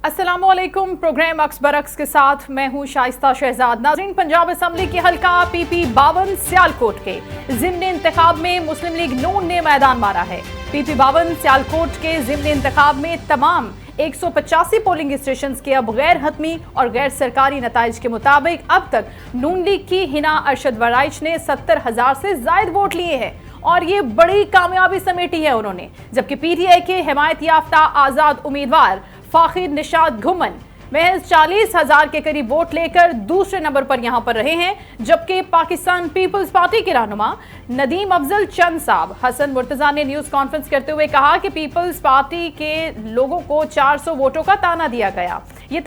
अस्सलामुअलैकुम। प्रोग्राम अक्स बरक्स के साथ मैं हूं शाइस्ता शहजाद। नाज़रीन, पंजाब असम्बली की हल्का PP 52 सियालकोट के ज़िमनी इंतखाब में मुस्लिम लीग नून ने मैदान मारा है। PP 52 सियालकोट के ज़िमनी इंतखाब में तमाम 185 पोलिंग स्टेशन के अब गैर हतमी और गैर सरकारी नताइज के मुताबिक अब तक नून लीग की हिना अरशद वराइच ने 70,000 से ज्यादा वोट लिए हैं और ये बड़ी कामयाबी समेटी है उन्होंने। जबकि PTI के हिमायत याफ्ता आजाद उम्मीदवार फाखिर निशात घुमन महज 40,000 के करीब वोट लेकर दूसरे नंबर पर यहां पर रहे हैं। जबकि पाकिस्तान पीपल्स पार्टी के रहनुमा नदीम अफजल चंद साहब हसन मुर्तजा ने न्यूज कॉन्फ्रेंस करते हुए कहा कि पीपल्स पार्टी के लोगों को 400 वोटों का ताना दिया गया। ये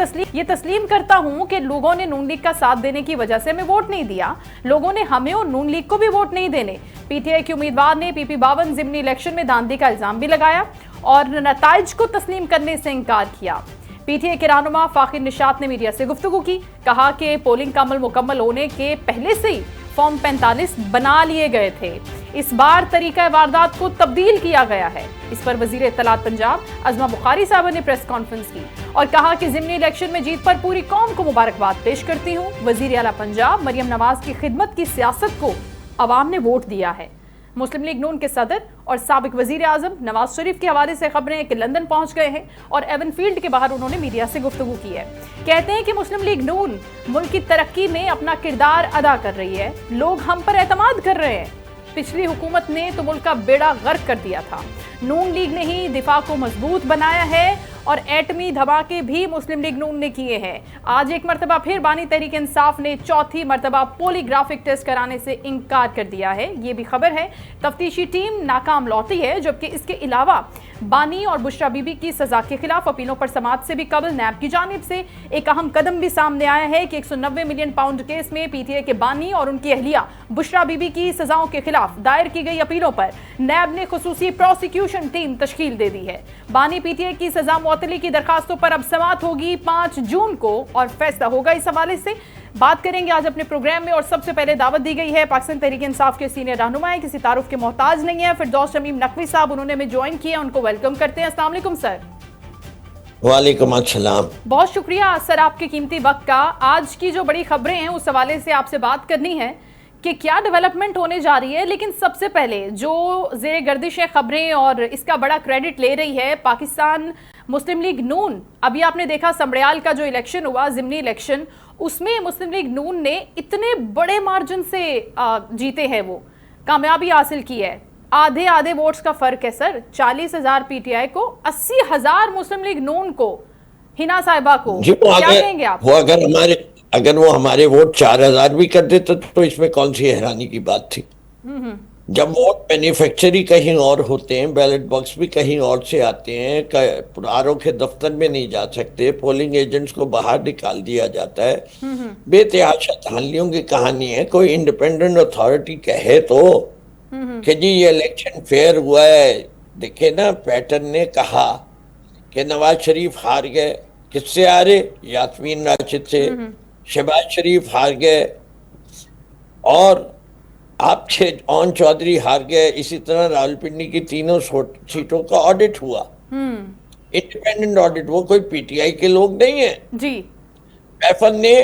तस्लीम करता हूं कि लोगों ने नून लीग का साथ देने की वजह से हमें वोट नहीं दिया, लोगों ने हमें और नून लीग को भी वोट नहीं देने। PTI के उम्मीदवार ने PP 52 ज़िमनी इलेक्शन में धांधली का इल्जाम भी लगाया और नताइज को तस्लीम करने से इनकार किया। PTI के रहनुमा फाखिर निशात ने मीडिया से गुफ्तगू की, कहा कि पोलिंग का अमल मुकम्मल होने के पहले से ही फॉर्म 45 बना लिए गए थे। इस बार तरीका वारदात को तब्दील किया गया है। इस पर वजीर इत्तलात पंजाब अज़मा बुखारी साहब ने प्रेस कॉन्फ्रेंस की और कहा कि ज़िमनी इलेक्शन में जीत पर पूरी कौम को मुबारकबाद पेश करती हूँ। वजीर आला पंजाब मरियम नवाज की खिदमत की सियासत को अवाम ने वोट दिया है। मुस्लिम लीग नून के सदर और साबिक वजीर आजम नवाज शरीफ के हवाले से खबरें हैं कि लंदन पहुंच गए हैं और एवन फील्ड के बाहर उन्होंने मीडिया से गुफ्तगू की है। कहते हैं कि मुस्लिम लीग नून मुल्क की तरक्की में अपना किरदार अदा कर रही है, लोग हम पर एतमाद कर रहे हैं। पिछली हुकूमत ने तो मुल्क का बेड़ा गर्क कर दिया था, नून लीग ने ही दिफा को मजबूत बनाया है और एटमी धमाके भी मुस्लिम लीग नून ने किए हैं। आज एक मरतबा फिर बानी तहरीक इंसाफ ने चौथी मरतबा पोलीग्राफिक टेस्ट कराने से इनकार कर दिया है। ये भी खबर है तफ्तीशी टीम नाकाम लौटी है। जबकि इसके अलावा बानी और बुशरा बीबी की सजा के खिलाफ अपीलों पर समाअत से भी कबल नैब की जानिब से एक अहम कदम भी सामने आया है कि 190 मिलियन पाउंड केस में PTI के बानी और उनकी अहलिया बुशरा बीबी की सजाओं के खिलाफ दायर की गई अपीलों पर नैब ने खुसूसी प्रोसिक्यूशन टीम तश्कील दे दी है। बानी PTI की सजा मुअत्तली की दरखास्तों पर अब समाअत होगी 5 जून को और फैसला होगा। इस हवाले से बात करेंगे आज अपने प्रोग्राम में और सबसे पहले दावत दी गई है पाकिस्तान तहरीक इंसाफ के सीनियर रहनुमा है, किसी तारुफ के मोहताज नहीं है, फिरदौस शमीम नकवी साहब, उन्होंने हमें ज्वाइन किया, उनको वेलकम करते हैं। अस्सलाम वालेकुम सर। वालेकुम अस्सलाम। बहुत शुक्रिया सर आपके कीमती वक्त का। आज की जो बड़ी खबरें हैं उस हवाले से आपसे बात करनी है कि क्या डेवलपमेंट होने जा रही है। लेकिन सबसे पहले जो ज़ेर गर्दिश है खबरें और इसका बड़ा क्रेडिट ले रही है पाकिस्तान मुस्लिम लीग नून। अभी आपने देखा समड़ियाल का जो इलेक्शन हुआ ज़िमनी इलेक्शन, उसमें मुस्लिम लीग नून ने इतने बड़े मार्जिन से जीते हैं, वो कामयाबी हासिल की है। आधे आधे वोट्स का फर्क है सर, 40,000 PTI को, 80,000 मुस्लिम लीग नून को, हिना साहिबा को। क्या कहेंगे आप? अगर वो हमारे वोट 4,000 भी कर देते तो इसमें कौन सी हैरानी की बात थी। जब वोट मैन्युफैक्चरिंग कहीं और होते हैं, बैलेट बॉक्स भी कहीं और से आते हैं, RO के दफ्तर में नहीं जा सकते, पोलिंग एजेंट्स को बाहर निकाल दिया जाता है। बेतहाशा धांधलियों की कहानी है। कोई इंडिपेंडेंट अथॉरिटी कहे तो कि जी ये इलेक्शन फेयर हुआ है। देखे ना, पैटर्न ने कहा कि नवाज शरीफ हार गए, किससे हारे? यास्मीन राशिद से। शहबाज शरीफ हार गए और आपसे ओन चौधरी हार गए। इसी तरह रावलपिंडी की तीनों सीटों का ऑडिट हुआ, इंडिपेंडेंट ऑडिट। वो कोई PTI के लोग नहीं है जी। पैफन ने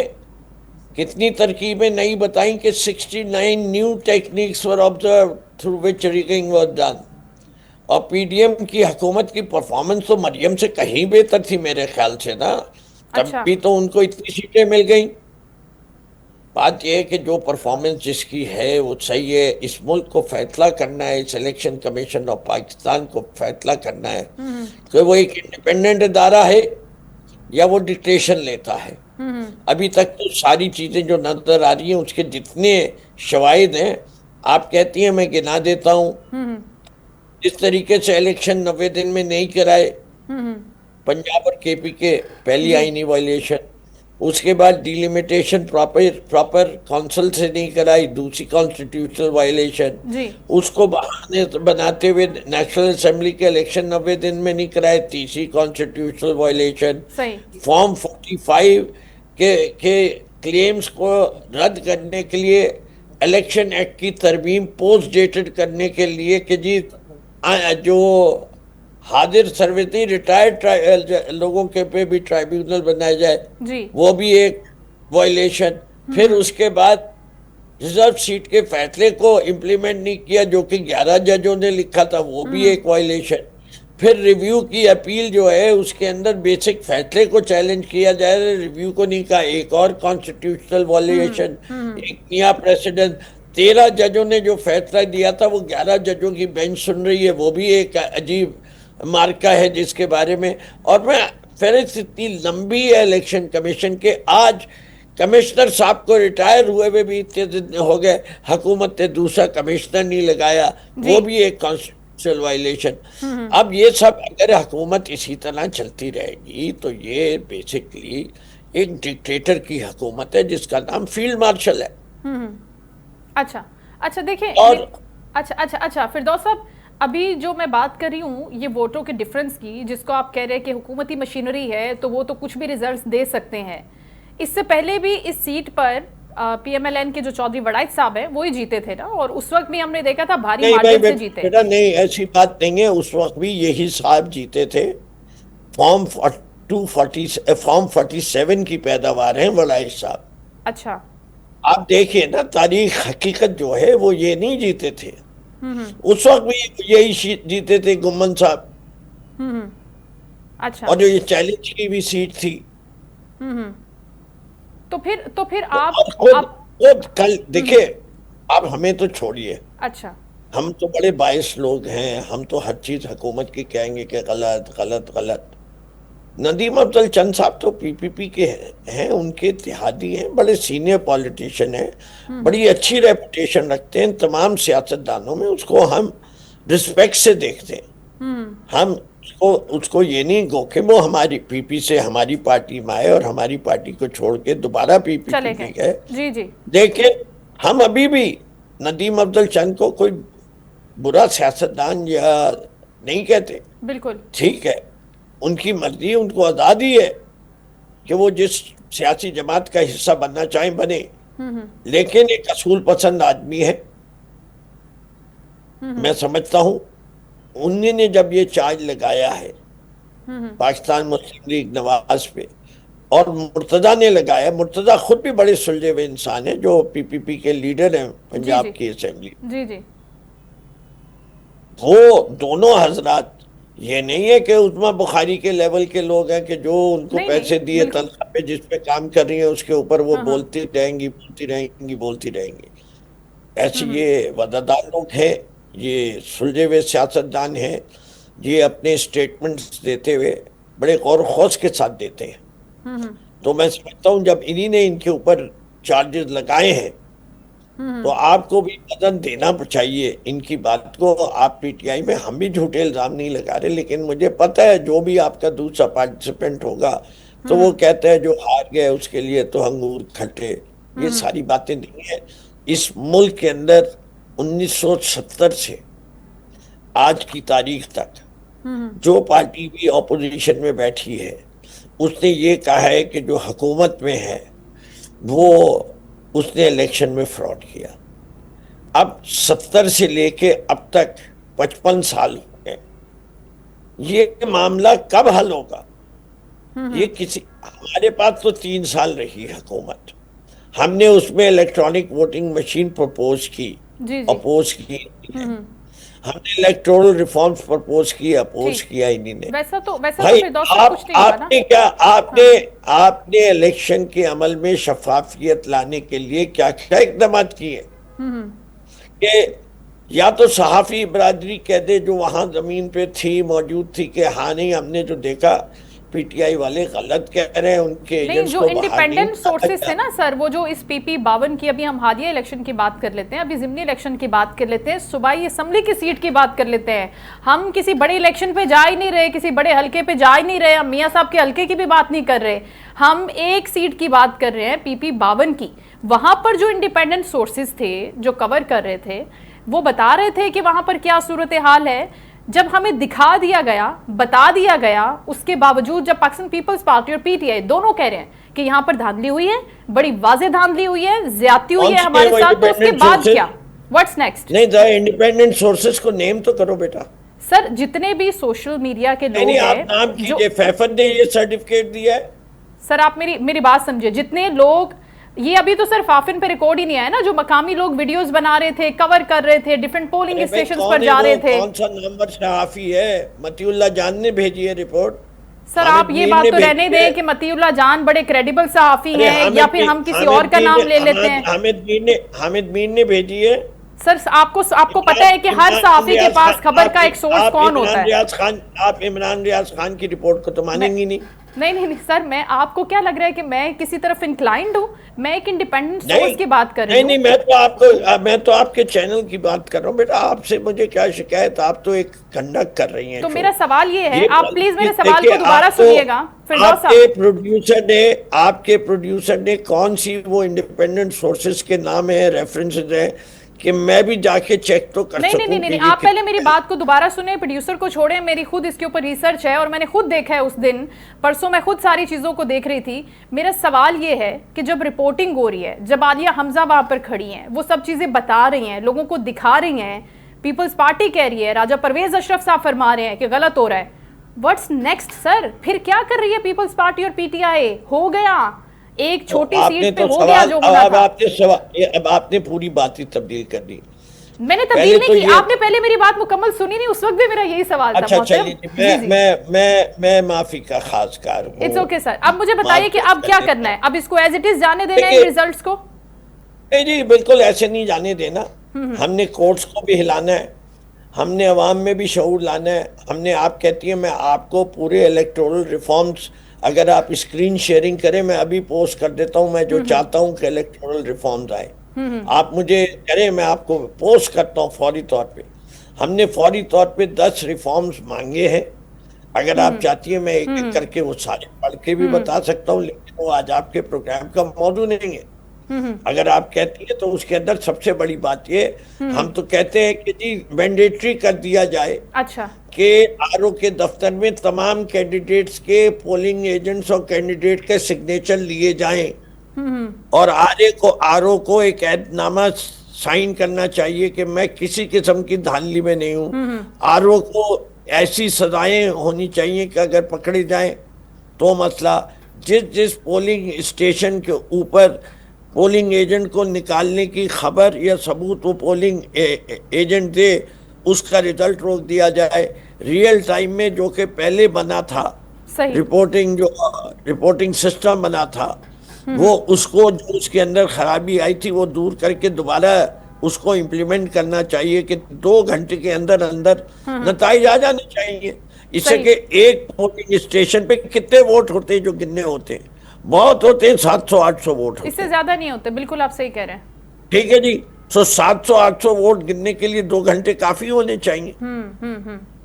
कितनी तरकीबें नई बताई कि 69 new techniques were observe through which rigging was done. और PDM की हुकूमत की परफॉर्मेंस तो मरियम से कहीं बेहतर थी मेरे ख्याल से ना। तब भी तो उनको इतनी सीटें मिल गई। बात यह है कि जो परफॉर्मेंस जिसकी है वो सही है। इस मुल्क को फैसला करना है, इलेक्शन कमीशन ऑफ पाकिस्तान को फैसला करना है कि वो एक इंडिपेंडेंट इदारा है या वो डिक्टेशन लेता है। अभी तक तो सारी चीजें जो नजर आ रही हैं उसके जितने शवाहिद हैं, आप कहती हैं मैं गिना देता हूँ। जिस तरीके से इलेक्शन 90 दिन में नहीं कराए पंजाब और KP के, पहली आईनी वायलेशन, उसके बाद डिलिमिटेशन प्रॉपर काउंसिल से नहीं कराई, दूसरी कॉन्स्टिट्यूशनल वायलेशन, उसको बहाने बनाते हुए नेशनल असेंबली के इलेक्शन 90 दिन में नहीं कराए, तीसरी कॉन्स्टिट्यूशनल वायलेशन। फॉर्म 45 के क्लेम्स को रद्द करने के लिए इलेक्शन एक्ट की तरमीम पोस्ट डेटेड करने के लिए कि जी जो हाजिर सर्विस रिटायर्ड लोगों के पे भी ट्राइब्यूनल बनाया जाए, जी वो भी एक वायलेशन। फिर उसके बाद रिजर्व सीट के फैसले को इम्प्लीमेंट नहीं किया जो कि 11 जजों ने लिखा था, वो भी एक वायलेशन। फिर रिव्यू की अपील जो है उसके अंदर बेसिक फैसले को चैलेंज किया जाए, रिव्यू को नहीं कहा, एक और कॉन्स्टिट्यूशनल वायलेशन, एक नया प्रेसिडेंट। 13 जजों ने जो फैसला दिया था वो 11 जजों की बेंच सुन रही है, वो भी एक अजीब मार्का है जिसके बारे में। और मैं फहरिस्त इतनी लंबी है इलेक्शन कमीशन के, आज कमिश्नर साहब को रिटायर हुए हुए भी इतने दिन हो गए, हुकूमत ने दूसरा कमिश्नर नहीं लगाया, वो भी एक कॉन्स्टिट्यूशनल वायलेशन। अब ये सब अगर हुकूमत इसी तरह चलती रहेगी तो ये बेसिकली एक डिक्टेटर की हुकूमत है जिसका नाम फील्ड मार्शल है। अच्छा अच्छा, देखिए और अच्छा फिरदौस साहब, अभी जो मैं बात कर रही हूँ ये वोटों के डिफरेंस की, जिसको आप कह रहे हैं कि हुकूमती मशीनरी है तो वो तो कुछ भी रिजल्ट्स दे सकते हैं। इससे पहले भी इस सीट पर पीएमएलएन के जो चौधरी वड़ाइच साहब हैं वो ही जीते थे ना, और उस वक्त भी हमने देखा था भारी मार्जिन से जीते। बेटा नहीं, ऐसी बात नहीं है, उस वक्त भी यही साहब जीते थे। फॉर्म 47 की पैदावार है वड़ाइच साहब। अच्छा, आप देखिए ना, तारीख हकीकत जो है वो ये नहीं जीते थे। उस वक्त भी यही जीते थे गुम्मन साहब। अच्छा, और जो ये चैलेंज की भी सीट थी। तो फिर आप खुद कल देखिए, आप हमें तो छोड़िए, अच्छा, हम तो बड़े बायस लोग हैं, हम तो हर चीज हुकूमत की कहेंगे कि गलत गलत गलत। नदीम अफजल चंद साहब तो पीपीपी के हैं, उनके इत्तेहादी हैं, बड़े सीनियर पॉलिटिशियन हैं, बड़ी अच्छी रेपुटेशन रखते हैं तमाम सियासतदानों में, उसको हम रिस्पेक्ट से देखते हैं। हम उसको ये नहीं गो कि वो हमारी पीपी से हमारी पार्टी में आए और हमारी पार्टी को छोड़ के दोबारा पीपी में गए। जी जी, लेकिन हम अभी भी नदीम अफजल चंद को कोई बुरा सियासतदान या नहीं कहते। बिल्कुल ठीक है, उनकी मर्जी, उनको आज़ादी है कि वो जिस सियासी जमात का हिस्सा बनना चाहें बने, लेकिन एक असूल पसंद आदमी है। मैं समझता हूं उन्होंने जब ये चार्ज लगाया है पाकिस्तान मुस्लिम लीग नवाज पे, और मुर्तजा ने लगाया, मुर्तजा खुद भी बड़े सुलझे हुए इंसान है जो पीपीपी के लीडर हैं पंजाब की असेंबली। जी जी, वो दोनों हजरात, ये नहीं है कि उस्मा बुखारी के लेवल के लोग हैं कि जो उनको पैसे दिए तनख्वाह पे जिस पे काम कर रही है उसके ऊपर वो बोलती रहेंगी। ऐसे ये वदादार लोग हैं, ये सुलझे हुए सियासतदान हैं, ये अपने स्टेटमेंट्स देते हुए बड़े गौर खौस के साथ देते हैं। तो मैं समझता हूँ जब इन्हीं ने इनके ऊपर चार्जेस लगाए हैं तो आपको भी वजन देना चाहिए इनकी बात को। आप पीटीआई में, हम भी झूठे इल्जाम नहीं लगा रहे, लेकिन मुझे पता है जो भी आपका दूसरा पार्टिसिपेंट होगा तो वो कहता है जो हार गए उसके लिए तो अंगूर खट्टे। ये सारी बातें नहीं है। इस मुल्क के अंदर 1970 से आज की तारीख तक जो पार्टी भी ऑपोजिशन में बैठी है उसने ये कहा है कि जो हुकूमत में है वो उसने इलेक्शन में फ्रॉड किया। अब 70 से लेके अब तक 55 साल हो गए, ये मामला कब हल होगा? ये हमारे पास तो 3 साल रही हुकूमत, हमने उसमें इलेक्ट्रॉनिक वोटिंग मशीन प्रपोज की, अपोज की, हमने इलेक्टोरल रिफॉर्म्स प्रपोज की, अपोज किया इन्हीं ने। वैसा तो भाई आपने क्या आपने इलेक्शन के अमल में शफाफियत लाने के लिए क्या क्या इकदाम किए कि या तो सहाफी बरादरी कह दे जो वहां जमीन पे थी, मौजूद थी, कि हाँ नहीं हमने जो देखा पीटीआई वाले गलत कह रहे हैं, उनके एजेंट्स जो इंडिपेंडेंट सोर्सेस थे ना सर, वो जो इस पीपी 52 की, अभी हम हालिया इलेक्शन की बात कर लेते हैं, अभी जिमनी इलेक्शन की बात कर लेते हैं, सूबाई असेंबली की सीट की बात कर लेते हैं। हम किसी बड़े इलेक्शन पे जा ही नहीं रहे, किसी बड़े हल्के पे जा ही नहीं रहे, हम मियां साहब के हल्के की भी बात नहीं कर रहे, हम एक सीट की बात कर रहे हैं पीपी 52 की। वहां पर जो इंडिपेंडेंट सोर्सेज थे जो कवर कर रहे थे वो बता रहे थे कि वहां पर क्या सूरत हाल है। जब हमें दिखा दिया गया, बता दिया गया, उसके बावजूद जब पाकिस्तान पीपल्स पार्टी और पीटीआई दोनों कह रहे हैं कि यहाँ पर धांधली हुई है, बड़ी वाज़ेह धांधली हुई है, ज्यादती हुई है हमारे साथ, तो उसके बाद क्या? What's next? नहीं, इंडिपेंडेंट सोर्सेज को नेम तो करो बेटा। सर जितने भी सोशल मीडिया के लोग नहीं, आप हैं नाम जो, कीजिए, फैफन ने ये सर्टिफिकेट दिया है। सर आप मेरी मेरी बात समझिए, जितने लोग, ये अभी तो सर फाफिन पे रिकॉर्ड ही नहीं आया ना, जो मकामी लोग वीडियोस बना रहे थे, कवर कर रहे थे, डिफरेंट पोलिंग अरे भाई, स्टेशंस कौन पर है जा वो? रहे थे। कौन सा नंबर सहाफी है? मतीउल्लाह जान ने भेजी है रिपोर्ट। सर हामिद आप ये मीर बात ने तो रहने भेजी है। दें कि मतीउल्लाह जान बड़े क्रेडिबल सहाफी अरे हैं, या फिर हम किसी और का नाम ले लेते हैं। हामिद मीर ने भेजी है। सर आपको पता है कि हर सहाफी के पास खबर का एक सोर्स कौन होता है? आप इमरान रियाज खान की रिपोर्ट को तो मानेंगी नहीं। नहीं सर, मैं, आपको क्या लग रहा है कि मैं किसी तरफ इंक्लाइंड हूँ? मैं एक इंडिपेंडेंट सोर्स की बात कर रही हूँ। नहीं, मैं तो आपके चैनल की बात कर रहा हूँ बेटा। आपसे मुझे क्या शिकायत? आप तो एक कंडक्ट कर रही हैं। तो मेरा सवाल ये है, आप प्लीज मेरे सवाल देखिए, को दोबारा सुनिएगा फिरदौस साहब। आपके प्रोड्यूसर ने कौन सी वो इंडिपेंडेंट सोर्सेज के नाम है, रेफरेंसेस है कि मैं भी जाके चेक तो कर सकूं? नहीं, आप पहले मेरी बात को दोबारा सुने, प्रोड्यूसर को छोड़े, मेरी खुद इसके ऊपर रिसर्च है और मैंने खुद देखा है। उस दिन परसों मैं खुद सारी चीजों को देख रही थी। मेरा सवाल ये है कि जब रिपोर्टिंग हो रही है, जब आलिया हमजा वहां पर खड़ी हैं, वो सब चीजें बता रही हैं, लोगों को दिखा रही हैं, पीपल्स पार्टी कह रही है, राजा परवेज अशरफ साहब फरमा रहे हैं कि गलत हो रहा है, व्हाट्स नेक्स्ट सर? फिर क्या कर रही है पीपल्स पार्टी और पीटीआई? हो गया, एक छोटी सीट पे हो गया जो होना था। अब आपने पूरी बात ही तब्दील कर दी। मैंने तब्दील नहीं की, आपने पहले मेरी बात मुकम्मल सुनी नहीं। उस वक्त भी मेरा यही सवाल था। अच्छा चलिए, मैं माफी का खासकार हूं। It's okay sir. अब मुझे बताइए कि अब क्या करना है? अब इसको एज इट इज जाने देना है रिजल्ट्स को? नहीं जी, बिल्कुल ऐसे नहीं जाने देना। हमने कोर्ट्स को भी हिलाना है, हमने अवाम में भी शऊर लाना है। हमने, आप कहती है मैं आपको पूरे इलेक्टोरल रिफॉर्म्स, अगर आप स्क्रीन शेयरिंग करें, मैं अभी पोस्ट कर देता हूं, मैं जो चाहता हूं कि इलेक्टोरल रिफॉर्म्स आए, आप मुझे करें, मैं आपको पोस्ट करता हूं फौरी तौर पे। हमने फौरी तौर पे 10 रिफॉर्म्स मांगे हैं। अगर आप चाहती है मैं एक एक करके वो सारे पढ़ के भी बता सकता हूँ, लेकिन वो आज आपके प्रोग्राम का मौजू नहीं है। अगर आप कहती है तो उसके अंदर सबसे बड़ी बात ये, हम तो कहते हैं कि जी मैंडेटरी कर दिया जाए। अच्छा। कि आरओ के दफ्तर में तमाम कैंडिडेट्स के, पोलिंग एजेंट्स और कैंडिडेट के सिग्नेचर लिए जाएं और आरओ को एक ऐहदनामा साइन करना चाहिए कि मैं किसी किस्म की धांधली में नहीं हूं। आरओ को ऐसी सजाएं होनी चाहिए कि अगर पकड़े जाएं तो मसला, जिस पोलिंग स्टेशन के ऊपर पोलिंग एजेंट को निकालने की खबर या सबूत वो पोलिंग एजेंट दे, उसका रिजल्ट रोक दिया जाए। रियल टाइम में जो कि पहले बना था, रिपोर्टिंग सिस्टम बना था, वो उसको जो उसके अंदर खराबी आई थी वो दूर करके दोबारा उसको इम्प्लीमेंट करना चाहिए कि 2 घंटे के अंदर अंदर नतीजे आ जाने चाहिए। इससे कि एक पोलिंग स्टेशन पे कितने वोट होते हैं जो गिनने होते हैं? बहुत होते हैं, 700-800 वोट होते हैं, इससे ज्यादा नहीं होते। बिल्कुल आप सही कह रहे हैं। ठीक है जी, तो 700-800 वोट गिनने के लिए 2 घंटे काफी होने चाहिए।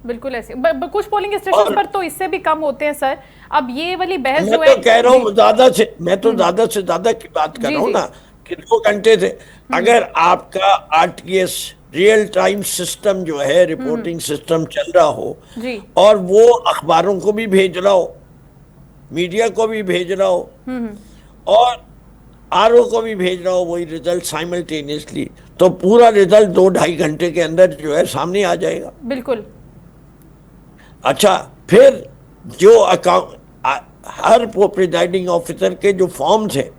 बिल्कुल ऐसे कुछ पोलिंग स्टेशन पर तो इससे भी कम होते हैं सर। अब ये वाली बहस जो है, मैं तो कह रहा हूँ ज्यादा से ज्यादा की बात कर रहा हूँ ना, कि 2 घंटे से अगर आपका आरटीएस रियल टाइम सिस्टम जो है, रिपोर्टिंग सिस्टम चल रहा हो और वो अखबारों को भी भेज रहा हो, मीडिया को भी भेज रहा हो और आरओ को भी भेज रहा हो वही रिजल्ट साइमल्टेनियसली, तो पूरा रिजल्ट 2-2.5 घंटे के अंदर जो है सामने आ जाएगा। बिल्कुल। अच्छा, फिर जो अकाउंट, हर प्रिजाइडिंग ऑफिसर के जो फॉर्म्स हैं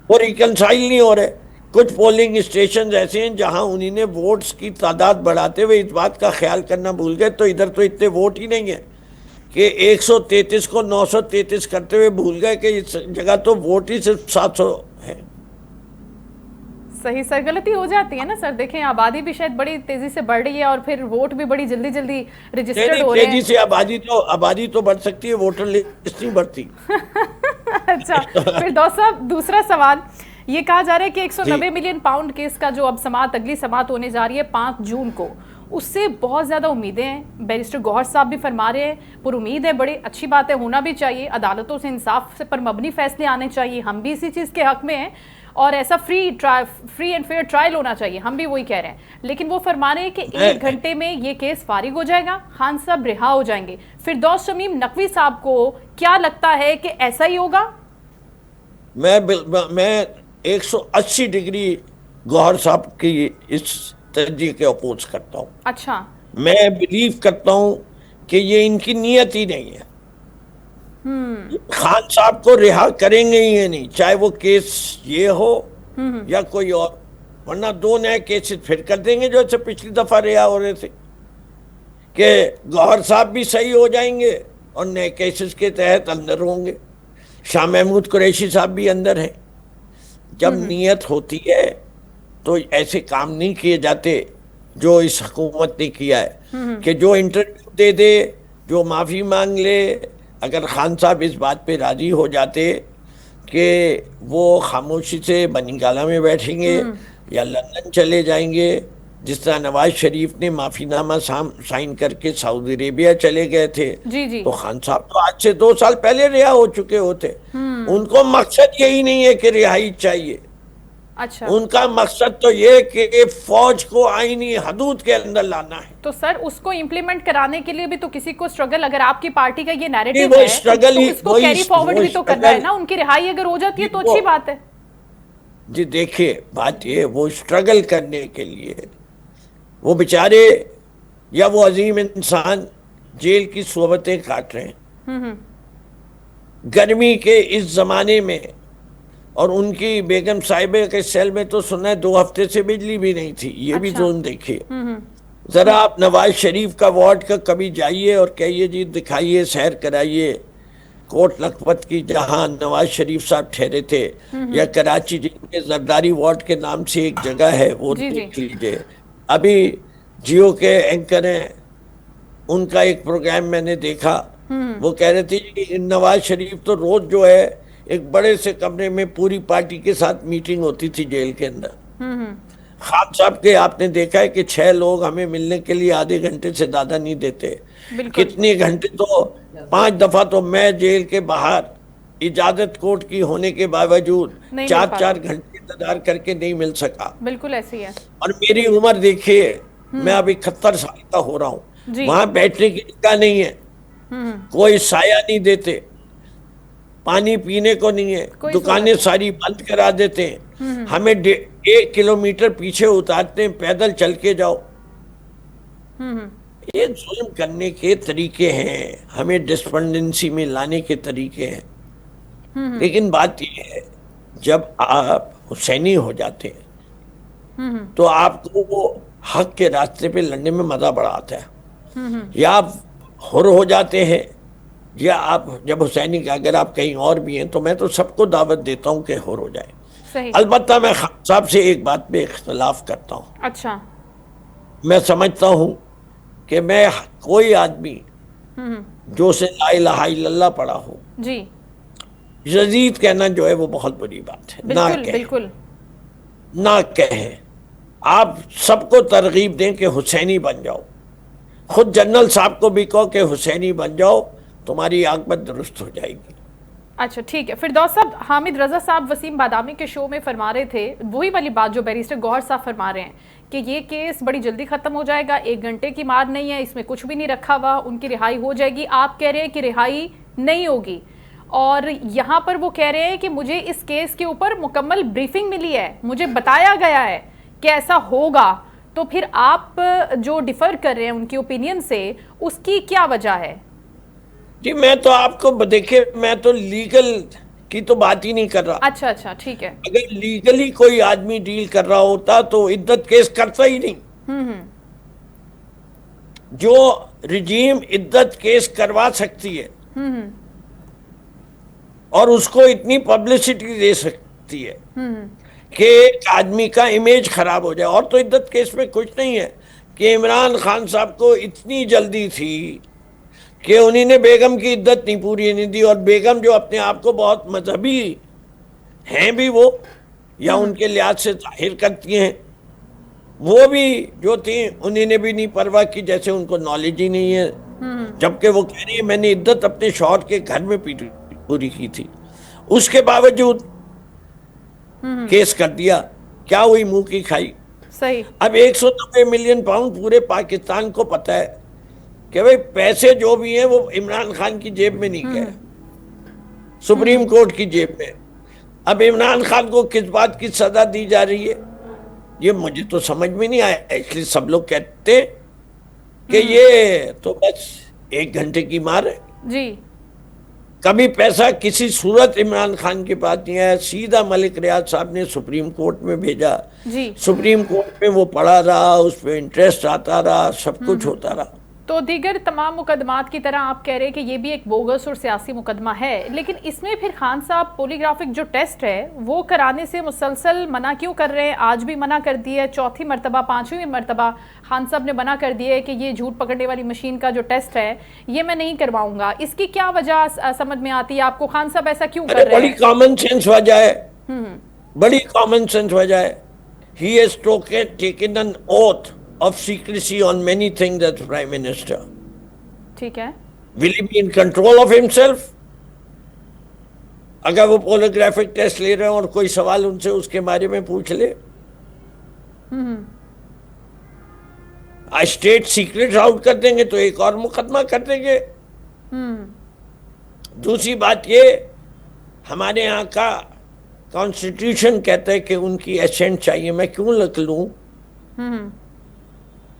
वो रिकंसाइल नहीं हो रहे। कुछ पोलिंग स्टेशन ऐसे हैं जहां उन्हीं ने वोट्स की तादाद बढ़ाते हुए इस बात का ख्याल करना भूल गए, तो इधर तो इतने वोट ही नहीं है कि 133 को 933 करते हुए भूल गए कि इस जगह तो वोट ही सिर्फ 700 है। सही सर, गलती हो जाती है ना सर। देखें, आबादी भी शायद बड़ी तेजी से बढ़ रही है और फिर वोट भी बड़ी जल्दी जल्दी रजिस्टर्ड हो रहे हैं। तेजी से आबादी तो बढ़ सकती है, वोटर लिस्ट नहीं बढ़ती। अच्छा, फिर दूसरा सवाल ये कहा जा रहा है कि 190 मिलियन पाउंड केस का जो अब समाअत, अगली समाअत होने जा रही है 5 जून को, उससे बहुत ज्यादा उम्मीदें हैं। बैरिस्टर गौहर साहब भी फरमा रहे हैं, पर उम्मीद है, बड़ी अच्छी बात है, होना भी चाहिए। अदालतों से इंसाफ से पर मबनी फैसले आने चाहिए। हम भी इसी चीज के हक में हैं और ऐसा फ्री एंड फेयर ट्रायल होना चाहिए, हम भी वही कह रहे हैं। लेकिन वो फरमा रहे हैं कि 1 घंटे में ये केस फारिग हो जाएगा, खान साहब रिहा हो जाएंगे। फिरदौस शमीम नकवी साहब को क्या लगता है कि ऐसा ही होगा? मैं 180 डिग्री गौहर साहब की इस तर्जीह के अपोज करता हूँ। अच्छा। मैं बिलीव करता हूं कि ये इनकी नीयत ही नहीं है। खान साहब को रिहा करेंगे ही ये नहीं, चाहे वो केस ये हो या कोई और, वरना दो नए केसेस फिर कर देंगे जैसे पिछली दफा रिहा हो रहे थे, कि गौहर साहब भी सही हो जाएंगे और नए केसेस के तहत अंदर होंगे, शाह महमूद कुरैशी साहब भी अंदर हैं। जब नीयत होती है तो ऐसे काम नहीं किए जाते जो इस हुकूमत ने किया है, कि जो इंटरव्यू दे दे, जो माफी मांग ले। अगर खान साहब इस बात पे राजी हो जाते कि वो खामोशी से बनिंगाला में बैठेंगे या लंदन चले जाएंगे, जिस तरह नवाज शरीफ ने माफीनामा साइन करके सऊदी अरेबिया चले गए थे, जी। तो खान साहब तो आज से 2 साल पहले रिहा हो चुके होते। उनको मकसद यही नहीं है कि रिहाई चाहिए, अच्छा, उनका मकसद तो ये कि फौज को आईनी हदूद के अंदर लाना है। तो सर उसको इम्प्लीमेंट कराने के लिए भी तो किसी को स्ट्रगल, अगर आपकी पार्टी का ये नैरेटिव वो है स्ट्रगल तो ही उसको कैरी फॉरवर्ड भी तो करना है ना। उनकी रिहाई अगर हो जाती है तो अच्छी बात है। जी देखिए, बात ये, वो स्ट्रगल करने के लिए वो बेचारे या वो अजीम इंसान जेल की सोबतें काट रहे हैं गर्मी के इस जमाने में। और उनकी बेगम साहिबा के सेल में तो सुना है 2 हफ्ते से बिजली भी नहीं थी। ये भी जोन देखिए। जरा आप नवाज शरीफ का वार्ड का कभी जाइए और कहिए जी, दिखाइए, सैर कराइए कोट लखपत की, जहां नवाज शरीफ साहब ठहरे थे, या कराची के जरदारी वार्ड के नाम से एक जगह है, वो देख लीजिए। अभी जियो के एंकर हैं, उनका एक प्रोग्राम मैंने देखा, वो कह रहे थे कि नवाज शरीफ तो रोज जो है एक बड़े से कमरे में पूरी पार्टी के साथ मीटिंग होती थी जेल के अंदर। खान साहब के आपने देखा है कि 6 लोग हमें मिलने के लिए आधे घंटे से ज्यादा नहीं देते। कितने घंटे, तो 5 दफा तो मैं जेल के बाहर इजाजत कोर्ट की होने के बावजूद 4-4 घंटे इंतजार करके नहीं मिल सका। बिल्कुल ऐसी है। और मेरी उम्र देखिए, मैं अभी 71 साल का हो रहा हूँ। वहां बैठने की जगह नहीं है, कोई साया नहीं देते, पानी पीने को नहीं है, दुकानें सारी बंद करा देते हैं, हमें 1 किलोमीटर पीछे उतारते हैं, पैदल चल के जाओ। ये जुल्म करने के तरीके हैं, हमें डिस्पेंडेंसी में लाने के तरीके हैं। लेकिन बात यह है, जब आप हुसैनी हो जाते हैं तो आपको वो हक के रास्ते पे लड़ने में मजा बड़ा आता है। या आप हुर हो जाते हैं, या आप जब हुसैनी का, अगर आप कहीं और भी हैं तो मैं तो सबको दावत देता हूं कि हुर हो जाए। अलबत्ता मैं खान साहब से एक बात पे इख्तलाफ करता हूं। अच्छा। मैं समझता हूं कि मैं कोई आदमी जो से ला इलाहा इल्लल्लाह पढ़ा हो जी, यजीद कहना जो है वो बहुत बुरी बात है। ना कहें, बिल्कुल ना कहें। आप सबको तरगीब दें कि हुसैनी बन जाओ, खुद जनरल साहब को भी कहो कि हुसैनी बन जाओ, तुम्हारी आकबत दुरुस्त हो जाएगी। अच्छा ठीक है। फिरदौस साहब, हामिद रजा साहब वसीम बादामी के शो में फरमा रहे थे वही वाली बात जो बैरिस्टर गौहर साहब फरमा रहे हैं कि ये केस बड़ी जल्दी खत्म हो जाएगा, 1 घंटे की मार नहीं है, इसमें कुछ भी नहीं रखा हुआ, उनकी रिहाई हो जाएगी। आप कह रहे हैं कि रिहाई नहीं होगी, और यहाँ पर वो कह रहे हैं कि मुझे इस केस के ऊपर मुकम्मल ब्रीफिंग मिली है, मुझे बताया गया है कि ऐसा होगा। तो फिर आप जो डिफर कर रहे हैं उनकी ओपिनियन से, उसकी क्या वजह है? जी मैं तो आपको देखिए, मैं तो लीगल की तो बात ही नहीं कर रहा। अच्छा अच्छा ठीक है। अगर लीगली कोई आदमी डील कर रहा होता तो इद्दत केस करता ही नहीं। जो रिजीम इद्दत केस करवा सकती है और उसको इतनी पब्लिसिटी दे सकती है कि एक आदमी का इमेज खराब हो जाए, और तो इद्दत केस में कुछ नहीं है कि इमरान खान साहब को इतनी जल्दी थी कि उन्होंने बेगम की इद्दत नहीं पूरी नहीं दी, और बेगम जो अपने आप को बहुत मजहबी हैं भी वो, या उनके लिहाज से जाहिर करती हैं, वो भी जो थी उन्होंने भी नहीं परवाह की, जैसे उनको नॉलेज ही नहीं है। जबकि वो कह रही है मैंने इद्दत अपने शौहर के घर में पूरी की थी, उसके बावजूद केस कर दिया। क्या हुई? मुंह की खाई। सही। अब 190 मिलियन पाउंड पूरे पाकिस्तान को पता है कि भाई पैसे जो भी हैं वो इमरान खान की जेब में नहीं गए, सुप्रीम कोर्ट की जेब में। अब इमरान खान को किस बात की सजा दी जा रही है, ये मुझे तो समझ में नहीं आया। इसलिए सब लोग कहते कि ये तो बस 1 घंटे की मार है। जी। कभी पैसा किसी सूरत इमरान खान के पास नहीं आया, सीधा मलिक रियाज साहब ने सुप्रीम कोर्ट में भेजा। जी। सुप्रीम कोर्ट में वो पड़ा रहा, उस पर इंटरेस्ट आता रहा, सब कुछ होता रहा। तो दीगर तमाम मुकदमात की तरह आप कह रहे हैं कि ये भी एक बोगस और सियासी मुकदमा है, लेकिन इसमें फिर खान साहब पॉलीग्राफिक जो टेस्ट है वो कराने से मुसलसल मना क्यों कर रहे हैं? आज भी मना कर दिया है, चौथी मरतबा, पांचवी मरतबा खान साहब ने मना कर दिया है कि ये झूठ पकड़ने वाली मशीन का जो टेस्ट है ये मैं नहीं करवाऊंगा। इसकी क्या वजह समझ में आती है आपको? खान साहब ऐसा क्यों कर रहे बड़ी हैं? कॉमन सेंस वजह है, बड़ी कॉमन सेंस वजह है। He has taken an oath of secrecy on many things as Prime Minister. ठीक है। Will he be in control of himself? अगर वो पोलोग्राफिक टेस्ट ले रहे हैं और कोई सवाल उनसे उसके बारे में पूछ ले, स्टेट सीक्रेट आउट कर देंगे तो एक और मुकदमा कर देंगे। दूसरी बात ये, हमारे यहाँ का कॉन्स्टिट्यूशन कहता है कि उनकी एसेंट चाहिए। मैं क्यों लिख लूं?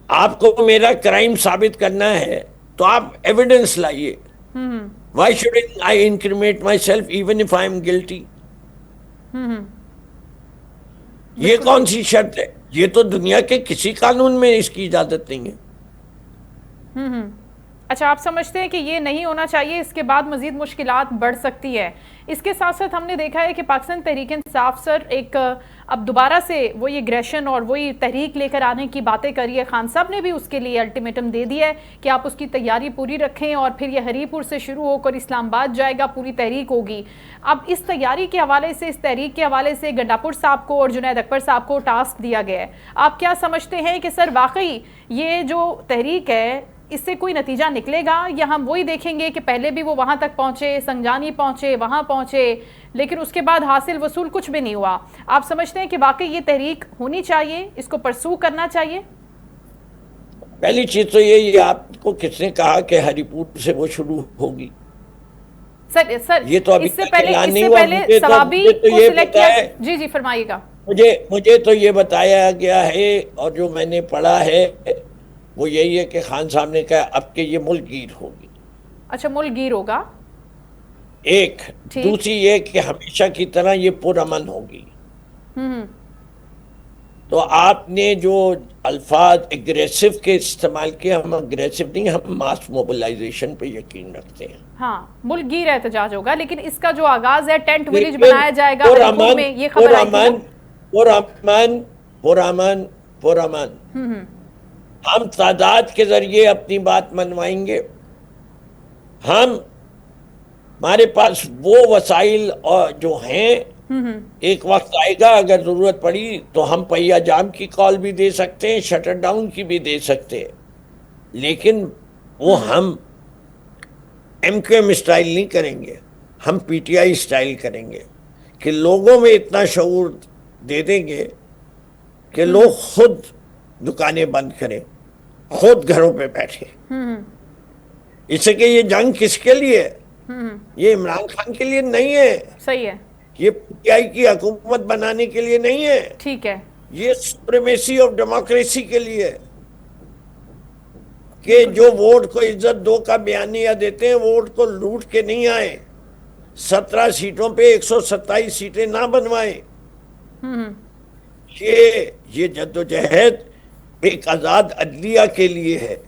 आपको मेरा क्राइम साबित करना है तो आप एविडेंस लाइए। Why shouldn't I incriminate myself even if I am guilty? ये कौन सी शर्त है? ये तो दुनिया के किसी कानून में इसकी इजाजत नहीं है। अच्छा, आप समझते हैं कि ये नहीं होना चाहिए, इसके बाद मजीद मुश्किलात बढ़ सकती है। इसके साथ साथ हमने देखा है कि पाकिस्तान तहरीक इंसाफ सर एक अब दोबारा से वही एग्रेशन और वही तहरीक लेकर आने की बातें करी है। खान साहब ने भी उसके लिए अल्टीमेटम दे दिया है कि आप उसकी तैयारी पूरी रखें और फिर ये हरीपुर से शुरू होकर इस्लामाबाद जाएगा, पूरी तहरीक होगी। अब इस तैयारी के हवाले से, इस तहरीक के हवाले से गंडापुर साहब को और जुनैद अकबर साहब को टास्क दिया गया है। आप क्या समझते हैं कि सर वाकई ये जो तहरीक है इससे कोई नतीजा निकलेगा, या हम वही देखेंगे कि पहले भी वो वहां तक पहुंचे, संजानी पहुंचे, वहां पहुंचे, लेकिन उसके बाद हासिल वसूल कुछ भी नहीं हुआ? आप समझते हैं कि वाकई ये तहरीक होनी चाहिए, इसको परसू करना चाहिए? पहली चीज तो ये आपको किसने कहा कि हरिपुर से वो शुरू होगी? सर ये तो अभी इससे तक ऐलान नहीं हुआ। पहले सवाबी को सिलेक्ट किया। जी फरमाइएगा। मुझे तो ये बताया गया है और जो मैंने पढ़ा है वो यही है कि खान साहब ने कहा अब के ये मुल्क गिर होगी। अच्छा, मुल्क गिर होगा। एक दूसरी ये कि हमेशा की तरह ये पुरअमन होगी। तो आपने जो अल्फाज एग्रेसिव के इस्तेमाल किए, हम अग्रेसिव नहीं, हम मास मोबिलाइजेशन पे यकीन रखते हैं। हाँ, मुल्क गिर एहतजाज होगा, लेकिन इसका जो आगाज है टेंट विलेज बनाया जाएगा हरिपुर में, ये खबर आई थी। पुरअमन हम तादाद के जरिए अपनी बात मनवाएंगे। हमारे पास वो वसाइल और जो हैं, एक वक्त आएगा अगर जरूरत पड़ी तो हम पहिया जाम की कॉल भी दे सकते हैं, शटर डाउन की भी दे सकते हैं, लेकिन वो हम एमक्यूएम स्टाइल नहीं करेंगे, हम पीटीआई स्टाइल करेंगे कि लोगों में इतना शऊर दे देंगे कि लोग खुद दुकानें बंद करें, खुद घरों पे बैठे। इससे कि ये जंग किसके लिए है? ये इमरान खान के लिए नहीं है। सही है। ये पीटीआई की हुकूमत बनाने के लिए नहीं है। ठीक है। ये सुप्रीमेसी ऑफ डेमोक्रेसी के लिए है कि जो वोट को इज्जत दो का बयानिया देते हैं, वोट को लूट के नहीं आए, 17 सीटों पे 127 सीटें ना बनवाए। ये जद्दोजहद एक आजाद अदलिया के लिए है,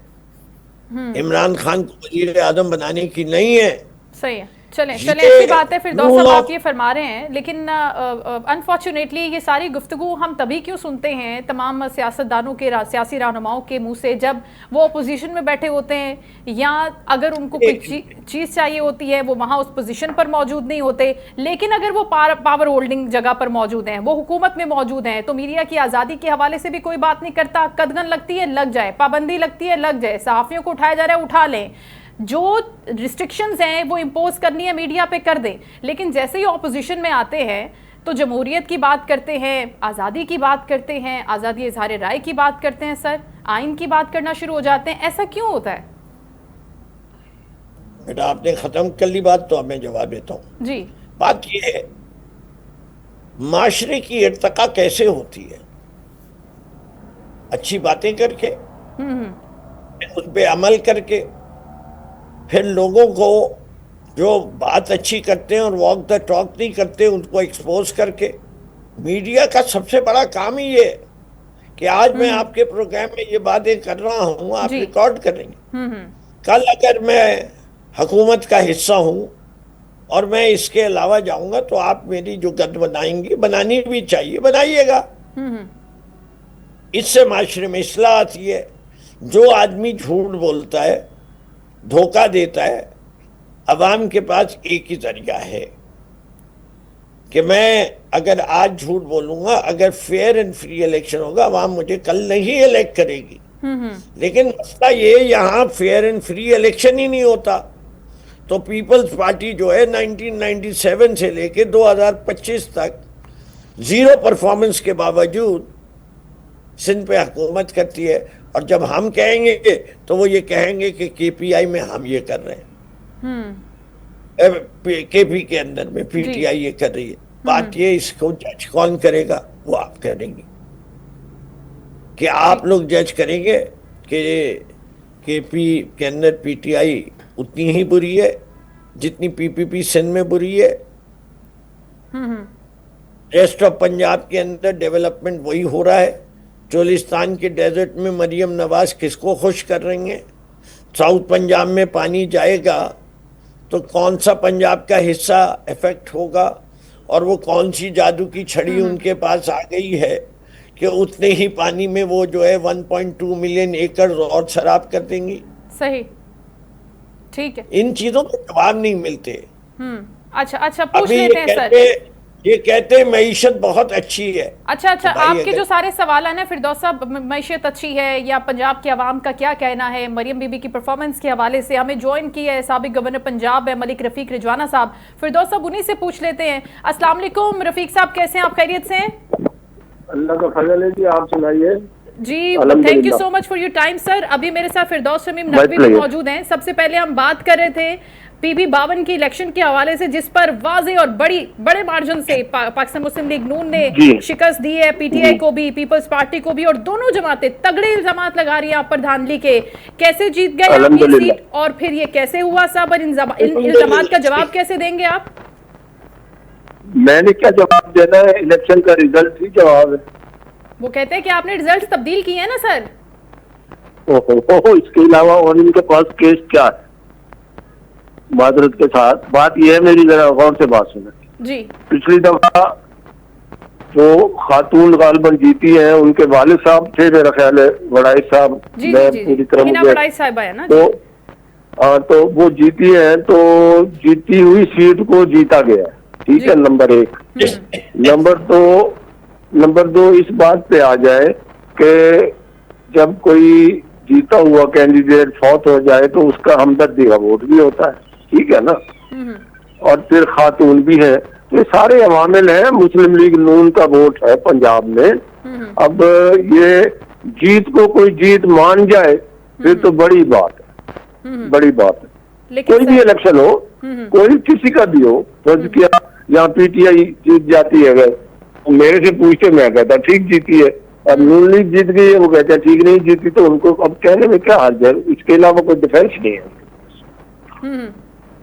इमरान खान को वजीर आजम बनाने की नहीं है। सही है। चलें अच्छी बात है। फिर दोस्त साहब आप ये फरमा रहे हैं, लेकिन अनफॉर्चुनेटली ये सारी गुफ्तगू हम तभी क्यों सुनते हैं तमाम सियासतदानों के, सियासी रहनुमाओं के मुंह से, जब वो अपोजिशन में बैठे होते हैं या अगर उनको कोई चीज़ चाहिए होती है वो वहाँ उस पोजीशन पर मौजूद नहीं होते, लेकिन अगर वो पावर होल्डिंग जगह पर मौजूद हैं, वो हुकूमत में मौजूद हैं, तो मीडिया की आज़ादी के हवाले से भी कोई बात नहीं करता। कदगन लगती है लग जाए, पाबंदी लगती है लग जाए, सहाफ़ियों को उठाया जा रहा है उठा लें, जो रिस्ट्रिक्शंस हैं वो इम्पोज करनी है मीडिया पे कर दें। लेकिन जैसे ही ऑपोजिशन में आते हैं तो जमहूरियत की बात करते हैं, आज़ादी की बात करते हैं, आज़ादी इज़हार राय की बात करते हैं, सर आइन की बात करना शुरू हो जाते हैं। ऐसा क्यों होता है? बेटा आपने ख़त्म कर ली बात तो अब मैं जवाब देता हूँ जी। बात ये है, माशरे की इर्तका कैसे होती है? अच्छी बातें करके, उस पे अमल करके फिर लोगों को जो बात अच्छी करते हैं और वॉक द टॉक नहीं करते उनको एक्सपोज करके। मीडिया का सबसे बड़ा काम ही ये है कि आज मैं आपके प्रोग्राम में ये बातें कर रहा हूं, आप जी। रिकॉर्ड करेंगे। कल अगर मैं हुकूमत का हिस्सा हूं और मैं इसके अलावा जाऊंगा तो आप मेरी जो गद बनाएंगे, बनानी भी चाहिए, बनाइएगा। इससे माशरे में इस्लाह आती है। जो आदमी झूठ बोलता है, धोखा देता है, अवाम के पास एक ही तरीका है कि मैं अगर आज झूठ बोलूंगा, अगर फेयर एंड फ्री इलेक्शन होगा, अवाम मुझे कल नहीं इलेक्ट करेगी। लेकिन मसला ये, यहाँ फेयर एंड फ्री इलेक्शन ही नहीं होता। तो पीपल्स पार्टी जो है 1997 से लेके 2025 तक जीरो परफॉर्मेंस के बावजूद सिंध पे हुकूमत करती है। और जब हम कहेंगे तो वो ये कहेंगे कि केपीआई में हम ये कर रहे हैं, केपी के अंदर में पीटीआई ये कर रही है। बात ये, इसको जज कौन करेगा? वो आप करेंगे कि आप लोग जज करेंगे कि केपी के अंदर पीटीआई उतनी ही बुरी है जितनी पीपीपी सिंध में बुरी है। रेस्ट ऑफ पंजाब के अंदर डेवलपमेंट वही हो रहा है। चोलिस्तान के डेजर्ट में मरियम नवाज किसको खुश कर रही हैं? साउथ पंजाब में पानी जाएगा तो कौन सा पंजाब का हिस्सा इफेक्ट होगा? और वो कौन सी जादू की छड़ी उनके पास आ गई है कि उतने ही पानी में वो जो है 1.2 मिलियन एकड़ और शराब कर देंगी। सही, ठीक है। इन चीजों के जवाब नहीं मिलते। अच्छा पूछ अभी लेते हैं सर। ये कहते हैं मईशत बहुत अच्छी है। अच्छा आपके जो सारे सवाल है ना फिरदौस साहब, मईशत अच्छी है या पंजाब के अवाम का क्या कहना है मरियम बीबी की परफॉर्मेंस के हवाले से, हमें ज्वाइन किया है साबिक गवर्नर पंजाब है मलिक रफीक रिजवाना साहब। फिरदौस साहब उन्हीं से पूछ लेते हैं। अस्सलाम वालेकुम रफीक साहब, कैसे हैं आप? खैरियत से हैं? अल्लाह का फजल है जी, आप सुनाइए। जी, thank you so much for your time sir. अभी मेरे साथ फिरदौस शमीम नकवी भी मौजूद हैं। सबसे पहले हम बात कर रहे थे पीपी 52 की इलेक्शन के हवाले से, जिस पर वाजे और बड़े मार्जिन से पाकिस्तान मुस्लिम लीग नून ने शिकस्त दी है पीटीआई को भी, पीपल्स पार्टी को भी, और दोनों जमातें तगड़े इल्जामात लगा रही हैं आप पर धांधली के। कैसे जीत गए आप ये सीट और फिर ये कैसे हुआ साहब? इन इल्जामात का जवाब कैसे देंगे आप? मैंने क्या जवाब देना है? इलेक्शन का रिजल्ट ही जवाब है। वो कहते हैं कि आपने रिजल्ट तब्दील किए हैं ना सर। ओहो, इसके अलावा और इनके पास केस क्या है? माजरत के साथ बात यह है, मेरी जरा गौर से बात सुने जी। पिछली दफा जो खातून गालबन जीती हैं उनके वालिद साहब थे, मेरा ख्याल है वड़ाई साहब, मैं पूरी तरह तो वो जीती हैं, तो जीती हुई सीट को जीता गया, ठीक है, नंबर 1। नंबर दो इस बात पे आ जाए कि जब कोई जीता हुआ कैंडिडेट फौत हो जाए तो उसका हमदर्दी का वोट भी होता है, ठीक है ना, और फिर खातून भी है, तो ये सारे अवामिल हैं। मुस्लिम लीग नून का वोट है पंजाब में। अब ये जीत को कोई जीत मान जाए फिर तो बड़ी बात है, बड़ी बात है। कोई भी इलेक्शन हो, कोई किसी का भी हो, फर्ज किया यहाँ पीटीआई जीत जाती है, अगर मेरे से पूछते मैं कहता ठीक जीती है, अब नून लीग जीत गई है, वो कहते हैं ठीक नहीं जीती, तो उनको अब कहने में क्या हर्ज है? इसके अलावा कोई डिफेंस नहीं है।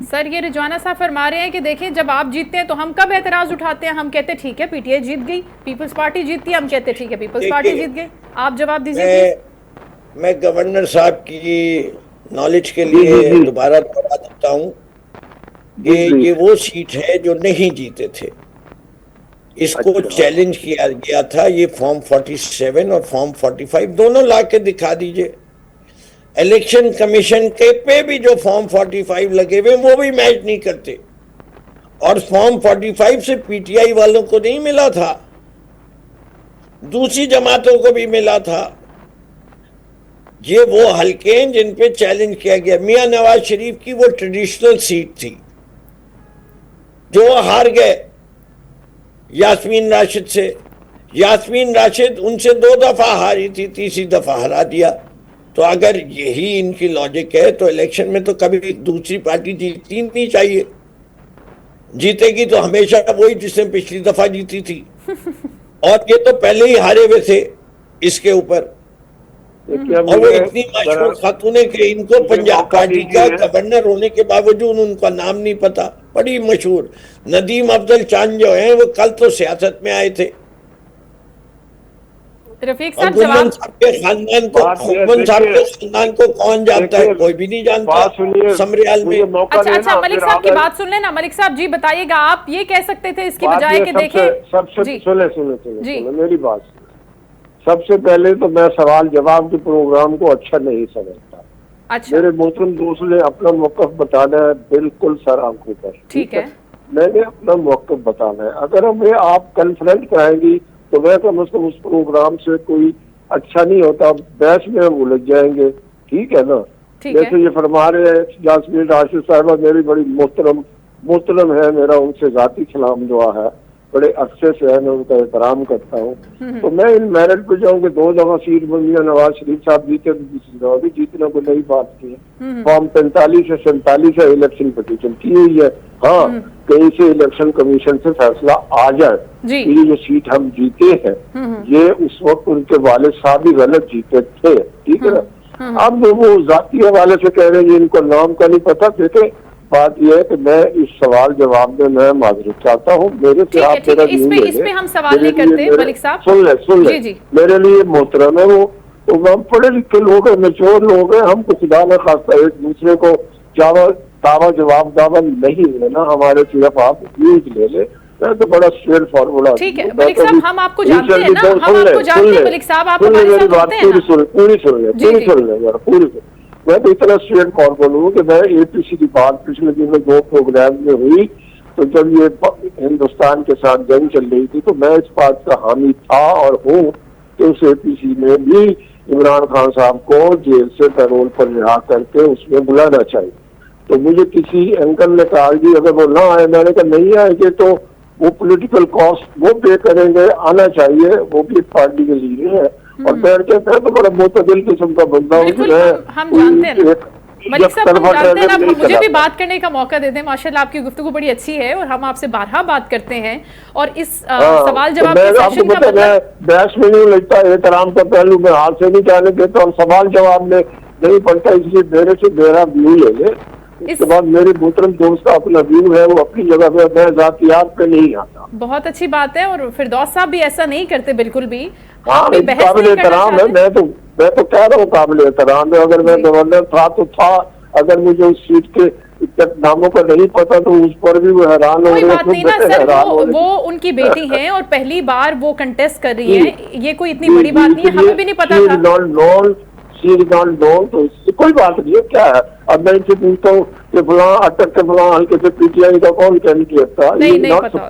सर ये रिजवाना साहब फरमा रहे हैं कि देखिए जब आप जीतते हैं तो हम कब एतराज उठाते हैं, हम कहते हैं ठीक है पीटीआई जीत गई, पीपल्स पार्टी जीतती है, हम कहते हैं ठीक है पीपल्स पार्टी जीत गई। आप जवाब दीजिए। मैं गवर्नर साहब की नॉलेज के लिए दोबारा बता देता हूँ, ये वो सीट है जो नहीं जीते थे, इसको चैलेंज किया गया था। ये फॉर्म 47 और फॉर्म 45 दोनों ला के दिखा दीजिए। इलेक्शन कमीशन के पे भी जो फॉर्म 45 लगे हुए वो भी मैच नहीं करते, और फॉर्म 45 से पीटीआई वालों को नहीं मिला था, दूसरी जमातों को भी मिला था। ये वो हल्के हैं जिन पे चैलेंज किया गया। मियां नवाज शरीफ की वो ट्रेडिशनल सीट थी जो हार गए यास्मीन राशिद से। यास्मीन राशिद उनसे 2 दफा हारी थी, तीसरी दफा हरा दिया। तो अगर यही इनकी लॉजिक है तो इलेक्शन में तो कभी दूसरी पार्टी जीतनी नहीं चाहिए, जीतेगी तो हमेशा वही जिसने पिछली दफा जीती थी, और ये तो पहले ही हारे हुए थे इसके ऊपर। देखिए और वो इतनी मशहूर खातून है कि इनको पंजाब पार्टी का गवर्नर होने के बावजूद उनका नाम नहीं पता। बड़ी मशहूर नदीम अफजल चांद जो है वो कल तो सियासत में आए थे। रफीक और साहब गुलशन जवाब साहब के खानदान को, गुलशन साहब के खानदान को कौन जानता है? कोई भी नहीं जानता समरियाल में। अच्छा, मलिक साहब की बात सुन लेना। मलिक साहब जी बताइएगा, आप ये कह सकते थे इसकी बजाय कि देखें सुने मेरी बात। सबसे पहले तो मैं सवाल जवाब के प्रोग्राम को अच्छा नहीं समझता। अच्छा, मेरे मोहतरम दोस्त ने अपना मौक़िफ़ बताना है बिल्कुल सर आंखों पर। ठीक है, मैंने अपना मौक़िफ़ बताना है। अगर हमें आप कन्फ्रंट कराएंगी तो मैं कम से कम उस प्रोग्राम से कोई अच्छा नहीं होता, बहस में हम उलझ जाएंगे। ठीक है ना? जैसे ये फरमा रहे हैं जासमीन राशिद साहिबा मेरी बड़ी मोहतरम है, मेरा उनसे जाती सलाम दुआ है, बड़े अरसे से है, मैं उनका एहतराम करता हूँ। तो मैं इन मेरिट पे जाऊँ कि 2 दफा सीट बनी है, नवाज शरीफ साहब जीते तो भी जीतने को नई बात की है। फॉर्म 45 से 47 है, इलेक्शन पिटीशन की हुई है। हाँ, कहीं से इलेक्शन कमीशन से फैसला आ जाए कि ये जो सीट हम जीते हैं ये उस वक्त उनके वालिद साहब भी गलत जीते थे। ठीक है ना? अब वो जाती हवाले से कह रहे हैं इनको नाम का नहीं पता। देखे बात यह है कि मैं इस सवाल जवाब में मैं माजरत चाहता हूँ। मेरे से आप मेरा इस पे हम सवाल नहीं करते मलिक साहब। सुन ले मेरे लिए मोहतरम है वो, तो हम पढ़े लिखे लोग हैं, मेच्योर लोग हैं, हमको खुदा न खास्ता एक दूसरे को दावा जवाब दावा नहीं लेना। हमारे सिर्फ आप न्यूज ले ले, तो बड़ा स्ट्रेट फॉरवर्ड। ठीक है मलिक साहब, हम आपको जानते हैं ना, हम आपको जानते हैं मलिक साहब, आप हमारे साथ होते हैं ना। पूरी सुन ले। मैं तो इतना स्ट्रेट फॉरवर्ड हूँ कि मैं APC की बात पिछले दिनों 2 प्रोग्राम में हुई, तो जब ये हिंदुस्तान के साथ जंग चल रही थी तो मैं इस बात का हामी था और हूँ कि उस APC में भी इमरान खान साहब को जेल से पैरोल पर रिहा करके उसमें बुलाना चाहिए। तो मुझे किसी एंकर ने कहा कि अगर वो ना आए, मैंने कहा नहीं आएंगे तो वो पॉलिटिकल कॉस्ट वो पे करेंगे, आना चाहिए, वो भी एक पार्टी के लीडर है। और मैं कहता है तो बड़ा मुतदिल किस्म का बंदा हूँ। हम जानते हैं मलिक साहब, हम जानते हैं, आप मुझे भी बात करने का मौका देते हैं। माशाल्लाह आपकी गुफ्तगू बड़ी अच्छी है और हम आपसे बारहा बात करते हैं। और इस सवाल जवाब के सेशन का मतलब बहस में नहीं लगता, एहतराम का पहलू में हाथ से नहीं जाने देता और सवाल जवाब में नहीं पड़ता, इसलिए मेरे से मेरा व्यू ले ले। इसके बाद मेरे मोहतरम दोस्त का अपना व्यू है, वो अपनी जगह पे, मैं जातियात पे नहीं आता। बहुत अच्छी बात है। और फिरदौस साहब भी ऐसा नहीं करते बिल्कुल भी। हाँ, काबिल एहतराम है। मैं तो कह रहा हूँ काबिल एहतराम है। अगर मैं गवर्नर था तो था, अगर मुझे उस सीट के नामों का नहीं पता तो उस पर भी वो हैरान हो रहे हैं। कोई बात नहीं ना सर, वो उनकी बेटी हैं और पहली बार वो कंटेस्ट कर रही हैं, ये कोई इतनी बड़ी बात नहीं है, हमें भी नहीं पता था। तो इससे कोई बात नहीं है, क्या है। अब मैं इनसे पूछता हूँ कि फलां अटक के फलां हल्के से PTI का कौन कैंडिडेट था, नहीं पता,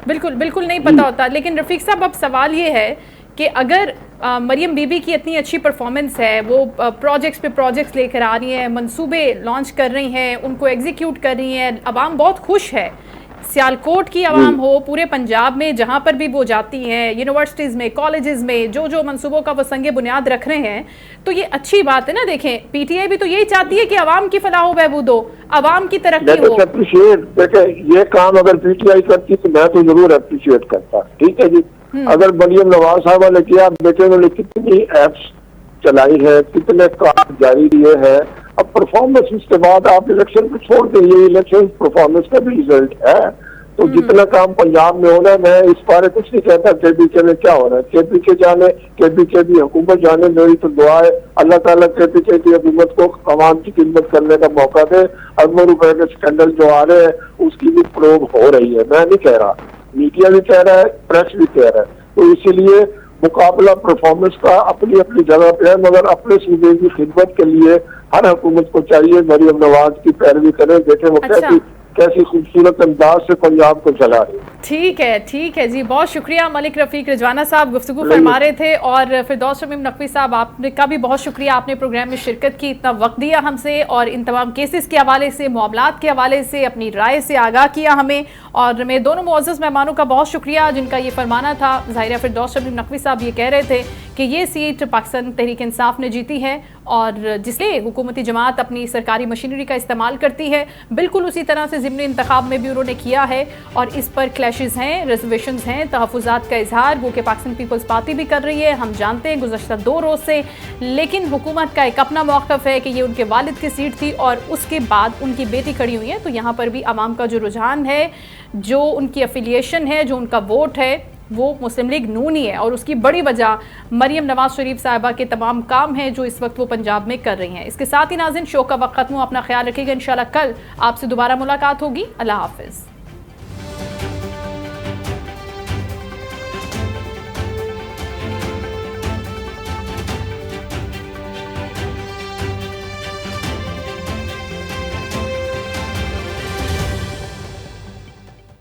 बिल्कुल नहीं पता होता। लेकिन रफीक साहब, अब सवाल ये है कि अगर मरियम बीबी की इतनी अच्छी परफॉर्मेंस है, वो प्रोजेक्ट्स पे प्रोजेक्ट्स लेकर आ रही हैं, मंसूबे लॉन्च कर रही हैं, उनको एग्जीक्यूट कर रही हैं, अवाम बहुत खुश है, सियालकोट की आवाम हो, पूरे पंजाब में जहां पर भी वो जाती हैं, यूनिवर्सिटीज़ में, कॉलेजेस में, जो मंसूबों का वो संगे बुनियाद रख रहे हैं, तो ये अच्छी बात है ना। देखें PTI भी तो यही चाहती है कि आवाम की फलाह हो, बहबूद हो, आवाम की तरक्की हो। देखे ये काम अगर PTI करती तो मैं तो जरूर अप्रिशिएट करता। ठीक है जी। अगर मरियम नवाज साहबा ने किया, बेटे उन्होंने कितनी एप्स चलाई है, कितने काम जारी किए हैं। अब परफॉर्मेंस उसके बाद आप इलेक्शन को छोड़ दें, ये इलेक्शन परफॉर्मेंस का भी रिजल्ट है। तो जितना काम पंजाब में हो रहा है, मैं इस बारे कुछ नहीं कहता KPK में क्या हो रहा है। KPK की हुकूमत जाने, मेरी तो दुआ है अल्लाह ताला KPK की हुकूमत को अवाम की खिदमत करने का मौका दे। अरबों रुपए के स्कैंडल जो आ रहे हैं उसकी भी प्रोब हो रही है, मैं नहीं कह रहा, मीडिया भी कह रहा है, प्रेस भी कह रहा है। तो इसीलिए मुकाबला परफॉर्मेंस का अपनी अपनी जगह पे है, मगर अपने सूबे की खिदमत के लिए हर हुकूमत को चाहिए मरियम नवाज की पैरवी करे। देखे वो कैसी खूबसूरत अंदाज से पंजाब को चला रही है। ठीक है जी, बहुत शुक्रिया मलिक रफीक रिजवाना साहब गुफ्तगू फरमा रहे थे। और फिरदौस शमीम नकवी साहब, आपका भी बहुत शुक्रिया, आपने प्रोग्राम में शिरकत की, इतना वक्त दिया हमसे और इन तमाम केसेस के हवाले से, मामलात के हवाले से अपनी राय से आगाह किया हमें। और मेरे दोनों मुअज़्ज़ज़ मेहमानों का बहुत शुक्रिया जिनका ये फरमाना था। ज़ाहिर है फिरदौस शमीम नकवी साहब ये कह रहे थे कि कि ये सीट पाकिस्तान तहरीक इंसाफ ने जीती है और जिससे हुकूमती जमात अपनी सरकारी मशीनरी का इस्तेमाल करती है, बिल्कुल उसी तरह से ज़िमनी इंतखाब में भी उन्होंने किया है और इस पर क्लैशेस हैं, रिजर्वेशंस हैं, तहफ़्फ़ुज़ात का इजहार वो कि पाकिस्तान पीपल्स पार्टी भी कर रही है, हम जानते हैं गुज़श्ता 2 रोज़ से। लेकिन हुकूमत का एक अपना मौक़िफ़ है कि ये उनके वालिद की सीट थी और उसके बाद उनकी बेटी खड़ी हुई है। तो यहाँ पर भी आवाम का जो रुझान है, जो उनकी एफिलिएशन है, जो उनका वोट है, वो मुस्लिम लीग नून ही है और उसकी बड़ी वजह मरियम नवाज शरीफ साहिबा के तमाम काम हैं जो इस वक्त वो पंजाब में कर रही हैं। इसके साथ ही नाज़रीन, शो का वक्त खत्म हो, अपना ख्याल रखिएगा। इंशाल्लाह कल आपसे दोबारा मुलाकात होगी। अल्लाह हाफिज़।